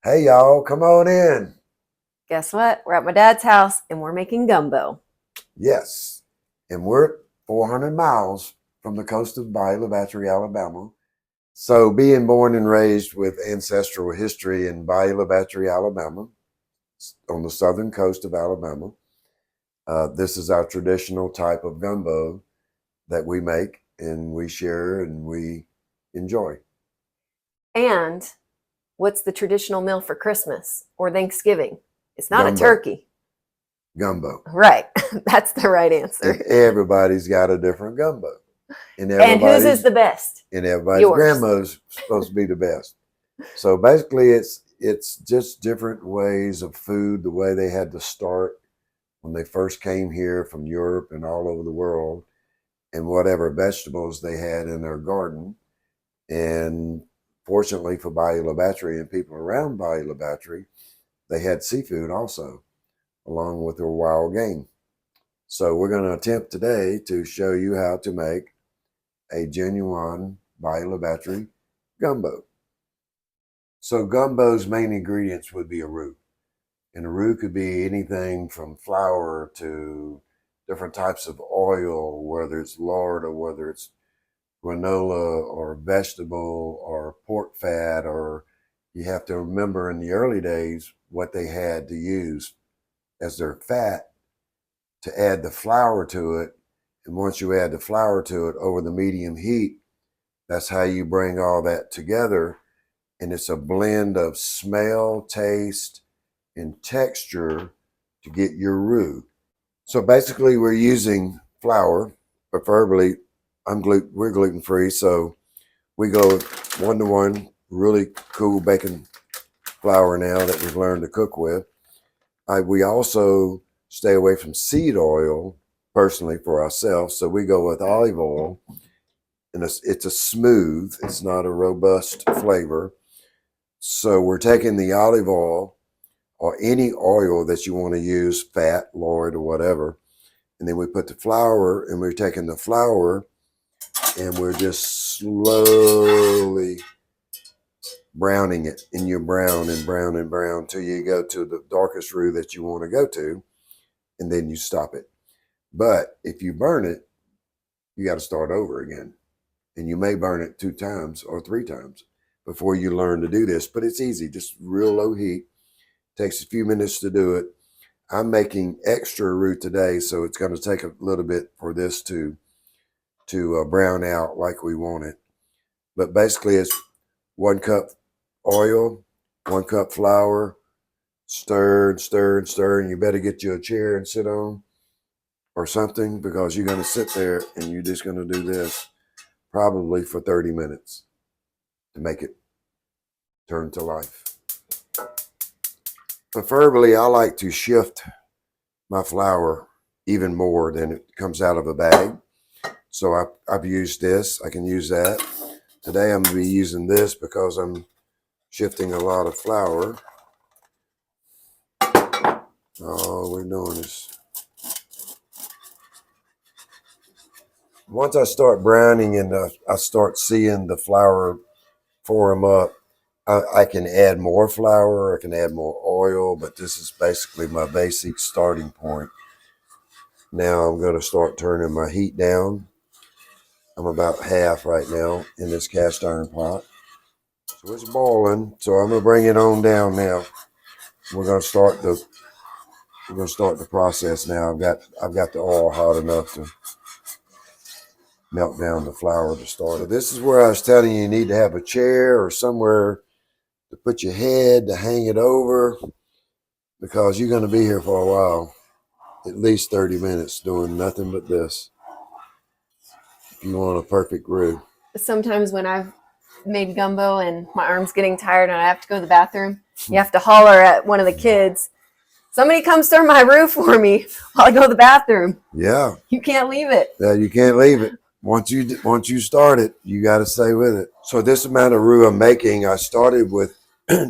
Hey y'all, come on in. Guess what? We're at my dad's house and we're making gumbo. Yes, and we're 400 miles from the coast of Bayou La Batre, Alabama. So, being born and raised with ancestral history in Bayou La Batre, Alabama, on the southern coast of Alabama, this is our traditional type of gumbo that we make and we share and we enjoy. And what's the traditional meal for Christmas or Thanksgiving? It's not a Gumbo, turkey. gumbo. Right. That's the right answer. And everybody's got a different gumbo. And whose is the best? And everybody's Yours. grandma's supposed to be the best. So basically, it's just different ways of food, the way they had to start when they first came here from Europe and all over the world, and whatever vegetables they had in their garden. And fortunately for Bayou La Batre and people around Bayou La Batre, they had seafood also, along with their wild game. So we're going to attempt today to show you how to make a genuine Bayou La Batre gumbo. So gumbo's main ingredients would be a roux. And a roux could be anything from flour to different types of oil, whether it's lard or whether it's granola or vegetable or pork fat, or you have to remember in the early days what they had to use as their fat to add the flour to it. And once you add the flour to it over the medium heat, that's how you bring all that together. And it's a blend of smell, taste, and texture to get your roux. So basically we're using flour, preferably we're gluten-free, so we go 1-to-1, really cool baking flour now that we've learned to cook with. We also stay away from seed oil, personally, for ourselves, so we go with olive oil, and it's a smooth, it's not a robust flavor. So we're taking the olive oil or any oil that you want to use, fat, lard, or whatever, and then we put the flour, and we're taking the flour and we're just slowly browning it, and you brown and brown and brown till you go to the darkest roux that you want to go to, and then you stop it. But if you burn it, you got to start over again, and you may burn it 2 times or 3 times before you learn to do this. But it's easy, just real low heat. Takes a few minutes to do it. I'm making extra roux today, so it's going to take a little bit for this to brown out like we want it. But basically it's 1 cup oil, 1 cup flour, stir and stir and stir, and you better get you a chair and sit on or something, because you're going to sit there and you're just going to do this probably for 30 minutes to make it turn to life. Preferably, I like to shift my flour even more than it comes out of a bag. So I've used this. I can use that. Today I'm going to be using this because I'm shifting a lot of flour. All we're doing is, once I start browning and I start seeing the flour form up, I can add more flour, I can add more oil, but this is basically my basic starting point. Now I'm going to start turning my heat down. I'm about half right now in this cast iron pot. So it's boiling, so I'm going to bring it on down now. We're going to start the process now. I've got the oil hot enough to melt down the flour to start it. This is where I was telling you need to have a chair or somewhere to put your head to hang it over, because you're going to be here for a while, at least 30 minutes doing nothing but this if you want a perfect roux. Sometimes when I've made gumbo and my arm's getting tired and I have to go to the bathroom, you have to holler at one of the kids, "Somebody come stir my roux for me while I go to the bathroom." Yeah. You can't leave it. Yeah, you can't leave it. Once you start it, you got to stay with it. So this amount of roux I'm making, I started with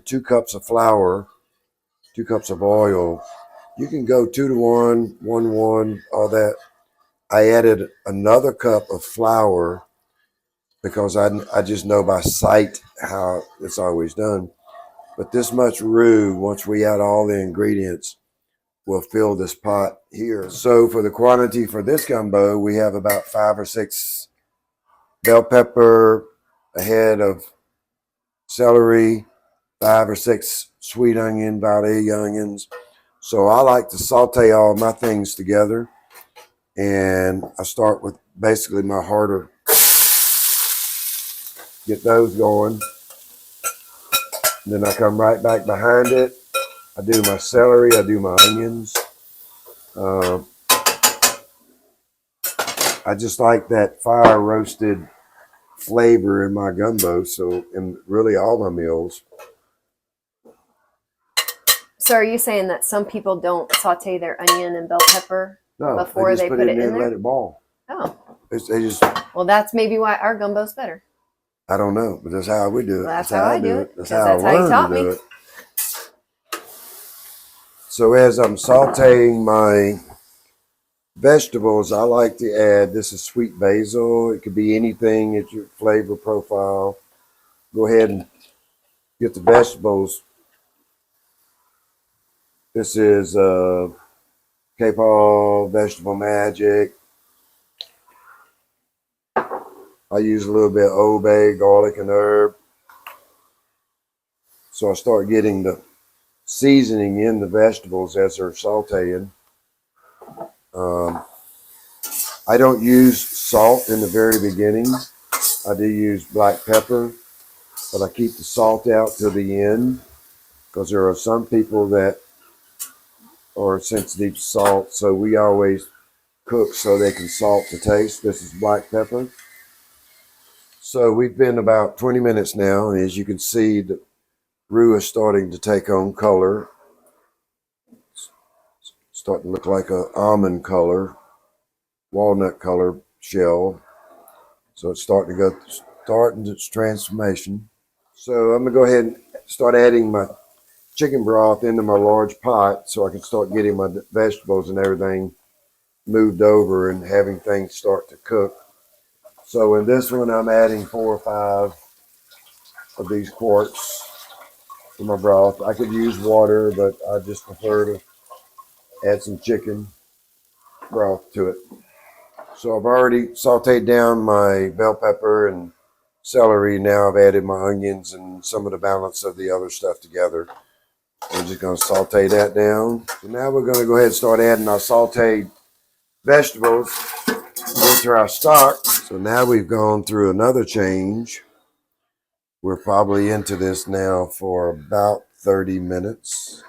2 cups of flour, 2 cups of oil. You can go 2-to-1, 1-to-1, all that. I added another cup of flour because I just know by sight how it's always done. But this much roux, once we add all the ingredients, will fill this pot here. So for the quantity for this gumbo, we have about 5 or 6 bell pepper, a head of celery, 5 or 6 sweet onion, about 8 onions. So I like to saute all my things together. And I start with basically my harder, get those going. And then I come right back behind it. I do my celery, I do my onions. I just like that fire roasted flavor in my gumbo, so in really all my meals. So are you saying that some people don't saute their onion and bell pepper before they just put it in there and let it boil. Oh. They just. Well, that's maybe why our gumbo's better. I don't know, but that's how we do it. Well, that's how I do it. That's Because how that's I how you learned taught to do me. it. So as I'm sauteing my vegetables, I like to add, this is sweet basil. It could be anything at your flavor profile. Go ahead and get the vegetables. This is Capal Vegetable Magic. I use a little bit of Old Bay, garlic, and herb. So I start getting the seasoning in the vegetables as they're sauteing. I don't use salt in the very beginning. I do use black pepper, but I keep the salt out till the end because there are some people that are sensitive to salt. So we always cook so they can salt the taste. This is black pepper. So we've been about 20 minutes now, and as you can see, the roux is starting to take on color. It's starting to look like an almond color, walnut color shell. So it's starting its transformation. So I'm gonna go ahead and start adding my chicken broth into my large pot so I can start getting my vegetables and everything moved over and having things start to cook. So in this one, I'm adding 4 or 5 of these quarts to my broth. I could use water, but I just prefer to add some chicken broth to it. So I've already sauteed down my bell pepper and celery. Now I've added my onions and some of the balance of the other stuff together. We're just going to saute that down. So now we're going to go ahead and start adding our sauteed vegetables into our stock. So now we've gone through another change. We're probably into this now for about 30 minutes.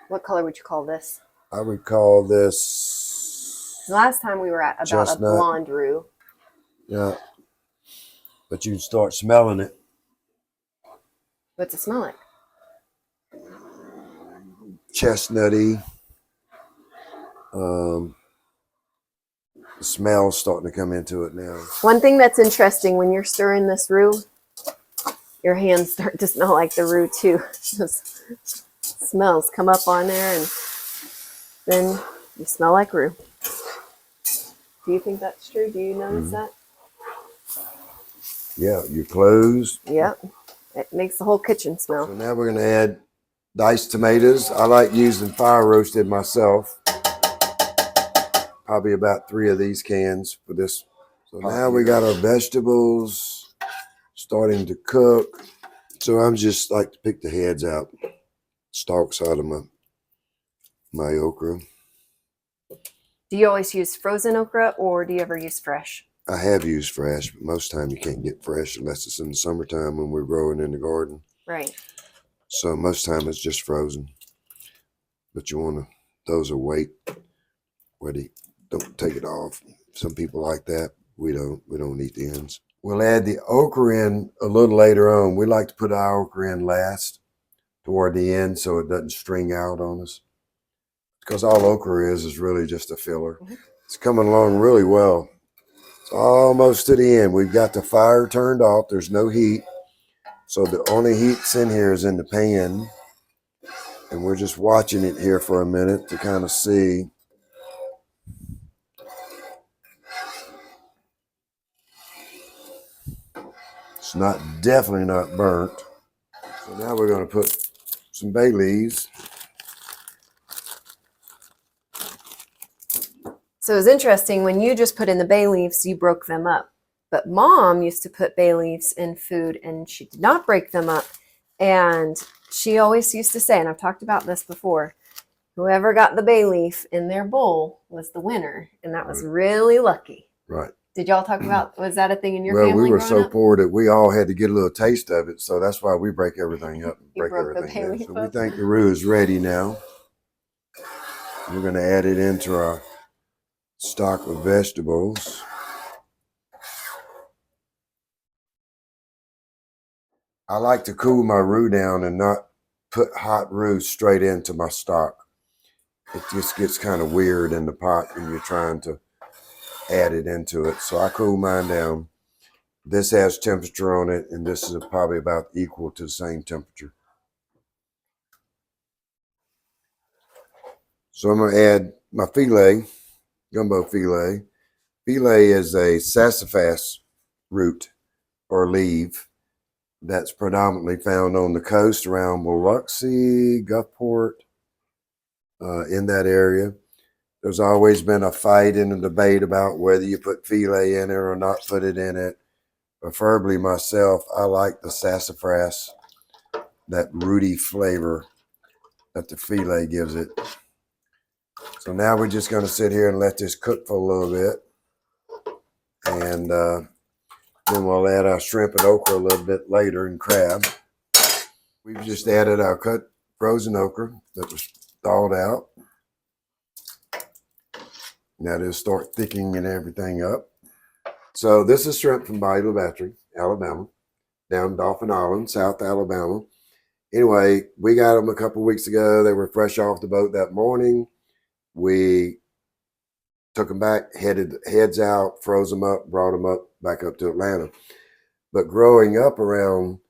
What color would you call this? I would call this Last time we were at about chestnut. a blonde roux. Yeah. But you can start smelling it. What's it smell like? Chestnutty. The smell's starting to come into it now. One thing that's interesting when you're stirring this roux, your hands start to smell like the roux too. Those smells come up on there and then you smell like roux. Do you think that's true? Do you notice that? Yeah, your clothes. Yep. It makes the whole kitchen smell. So now we're going to add diced tomatoes. I like using fire roasted myself. Probably about 3 of these cans for this. So now we got our vegetables starting to cook. So I'm just like to pick the heads out, stalks out of my okra. Do you always use frozen okra or do you ever use fresh? I have used fresh, but most time you can't get fresh unless it's in the summertime when we're growing in the garden. Right. So most time it's just frozen. But you want to, those are weight where they don't take it off. Some people like that. We don't eat the ends. We'll add the okra in a little later on. We like to put our okra in last toward the end so it doesn't string out on us. Because all okra is really just a filler. It's coming along really well. It's almost to the end. We've got the fire turned off. There's no heat. So the only heat that's in here is in the pan. And we're just watching it here for a minute to kind of see. It's definitely not burnt. So now we're going to put some bay leaves. So it was interesting, when you just put in the bay leaves, you broke them up. But Mom used to put bay leaves in food and she did not break them up. And she always used to say, and I've talked about this before, whoever got the bay leaf in their bowl was the winner. And that was really lucky. Right. Did y'all talk about, was that a thing in your Well, family we were growing so up? poor that we all had to get a little taste of it. So that's why we break everything up and You break broke the everything bay down. leaf So we up? think the roux is ready now. We're going to add it into our stock of vegetables. I like to cool my roux down and not put hot roux straight into my stock. It just gets kind of weird in the pot when you're trying to add it into it. So I cool mine down. This has temperature on it, and this is probably about equal to the same temperature. So I'm going to add my filet, gumbo filet. Filet is a sassafras root or leaf that's predominantly found on the coast around Biloxi, Gulfport, in that area. There's always been a fight and a debate about whether you put filet in it or not put it in it. Preferably myself, I like the sassafras, that rooty flavor that the filet gives it. So now we're just going to sit here and let this cook for a little bit. And then we'll add our shrimp and okra a little bit later, and crab. We've just added our cut frozen okra that was thawed out. Now it'll start thickening everything up. So this is shrimp from Bayou La Batre, Alabama, down Dauphin Island, South Alabama. Anyway, we got them a couple weeks ago. They were fresh off the boat that morning. We took them back, heads out, froze them up, brought them up back up to Atlanta. But growing up around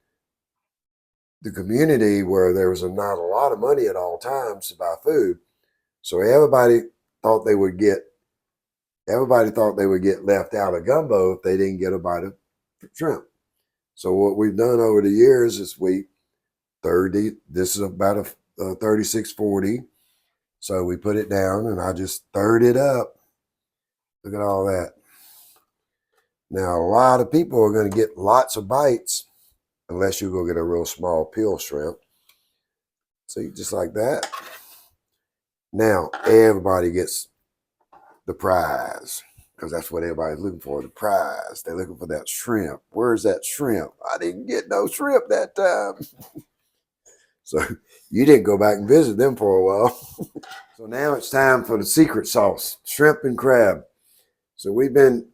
the community where there was not a lot of money at all times to buy food, so everybody thought they would get left out of gumbo if they didn't get a bite of shrimp. So what we've done over the years is this is about a 3640. So we put it down and I just stirred it up. Look at all that. Now, a lot of people are going to get lots of bites unless you go get a real small peel shrimp. So you just like that. Now, everybody gets the prize because that's what everybody's looking for, the prize. They're looking for that shrimp. Where's that shrimp? I didn't get no shrimp that time. So you didn't go back and visit them for a while. So now it's time for the secret sauce, shrimp and crab. So we've been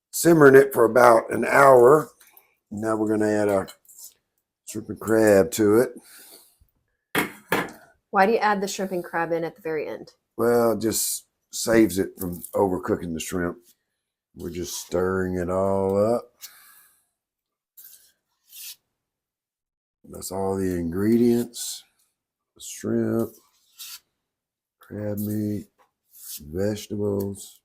simmering it for about an hour. Now we're going to add our shrimp and crab to it. Why do you add the shrimp and crab in at the very end? Well, it just saves it from overcooking the shrimp. We're just stirring it all up. That's all the ingredients. The shrimp, crab meat, vegetables.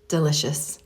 Delicious.